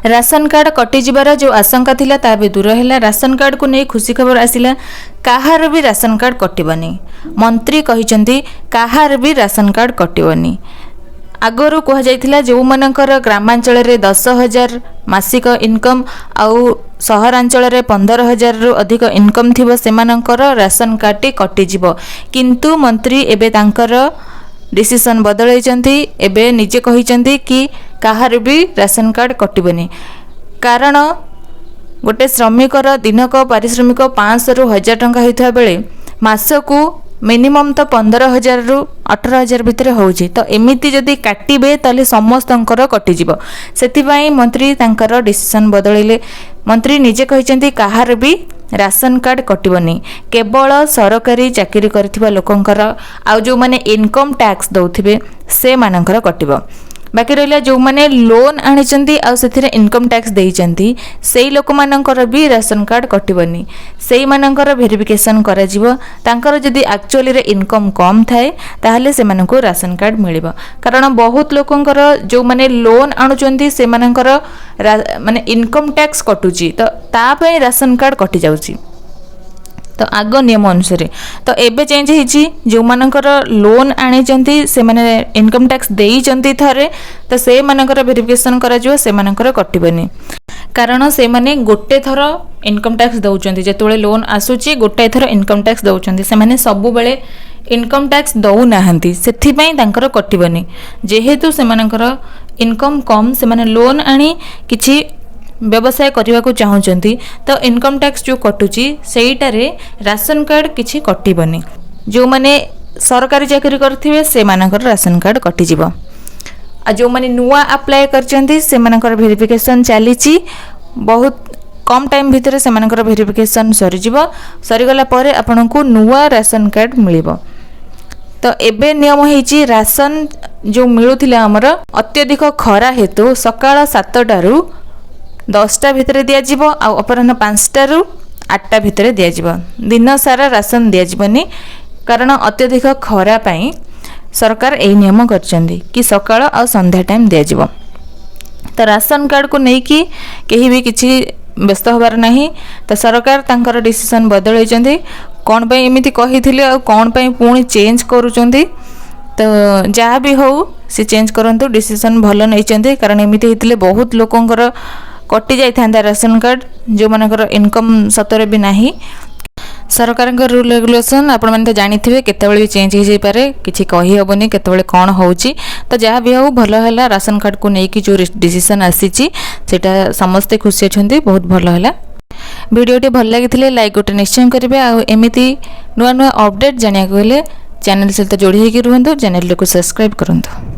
Ration card कटिजार जो आशंका थिला ता भी दूर है। राशन कार्ड को नहीं खुशी खबर आसिला, कहार भी राशन कार्ड कटिबनी। मंत्री कहिसेंती कहार भी राशन कार्ड कटिबनी। आगरू कह जाइथिला जो मानकर ग्रामांचल रे 10,000 मासिक इनकम आउ सहरांचल रे 15,000 रु अधिक इनकम थिबो सेमानकर राशन कार्ड टी कटिजिबो। किंतु मंत्री एबे तांकर डिसीजन बदलैचंती। एबे निजे कहिचंती कि कहार भी राशन कार्ड कटिबनी। कारण गोटे श्रमिकर दिनक पारिश्रमिक 500 रु 1000 टंका होइथा बेले मासकू मिनिमम तो 15,000 रु 18,000 भितर होउची। तो एमिति जदि काटिबे ताले समस्तंकर कटिजिबो। सेथिबाई मंत्री तांकर डिसीजन बदलैले। मंत्री निजे कहिचंती कहार भी राशन कार्ड कटिबनी, केवल सरकारी चाकरी करथिबा लोकंकर आ जो माने इनकम टैक्स दउथिबे से मानकर कटिबो। बाकी रहिला जो माने लोन आनिचंती आ सेथिरे इनकम टैक्स देइचंती सेई लोक मानकर भी राशन कार्ड कटिबनी। सेई मानकर वेरिफिकेशन करा जिवो। तांकर जदि एक्चुअली रे इनकम कम थाए ताहले से माननको राशन कार्ड मिलिबो। कारण बहुत लोकंकर जो माने लोन आनुचंती से मानकर माने इनकम टैक्स कटुची, तो ता पई राशन कार्ड कटि जाउची। तो आग नियम अनुसार तो एबे चेंज होईची। जो मानकर लोन आनिचंती से माने इनकम टैक्स देइचंती थरे, तो से मानकर वेरिफिकेशन करा जिवो, से मानकर कटिबनी। कारण से माने गोटे थर इनकम टैक्स दउचंती, जेतोळे लोन आसुची गोटे थर इनकम टैक्स दउचंती। से माने सबु बेले इनकम टैक्स दउ नाहंती, सेथि पई तांकर कटिबनी। जेहेतु से मानकर इनकम कम, से माने लोन आनी किछि व्यवसाय करने को चाहूँगी, तो इनकम टैक्स जो कटुची सेटारे राशन कार्ड किछि कटिबनी। जो माने सरकारी चाकरी करथिबे से मानकर राशन कार्ड कटिजिबो। आ जो माने नुआ अप्लाई करचंती से मानकर वेरिफिकेशन चलीची। बहुत कम टाइम भितर से मानकर वेरिफिकेशन सरीजिबो। सरीगला परे आपनकु नुआ राशन कार्ड मिलिबो। तो एबे नियम होईची राशन जो मिलुथिला हमर अत्यधिक खरा हेतु सकाळ 7टा रु 10टा भितर दियाजिबो आ अपराह्न 5टा रु 8टा भितर दियाजिबो। दिन सारा राशन दियाजिबनी। कारण अत्यधिक खरा पई सरकार एही नियम करचंदी कि सकाळ आ संध्या टाइम दियाजिबो। तो राशन कार्ड को नहीं कि केही भी किछि व्यस्त होबार नहीं। तो सरकार तांकर डिसीजन बदलैचंदी। कोन पई एमिति कहिथिले आ कोन पई पुणी चेंज करूचंदी। तो जहाँ भी हो से चेंज करंतु, डिसीजन भल नैचंदी। कारण एमिति हेतिले बहुत लोकंकर कटि जाइथांदा राशन कार्ड, जो मानकर इनकम सतरे भी नाही। सरकार रूल रेगुलेशन आपण माने तो जानिथिबे, केतेबेले भी चेंज हो जाई पारे, किछि कहि हबनी केतेबेले कोन होउची। तो जहाँ भी हो भल हैला। राशन कार्ड को नेकी जो डिसीजन आसीची सेटा समस्ते खुशी अछंती, बहुत भल हैला। वीडियोटी भल लागिथिले लाइक गोटे निश्चय करिवे। आ एमिति नुआ नुआ अपडेट जानिया को हेले चैनल सहित जोड़ी होगी रुहंतु। चैनल को सब्सक्राइब करंतु।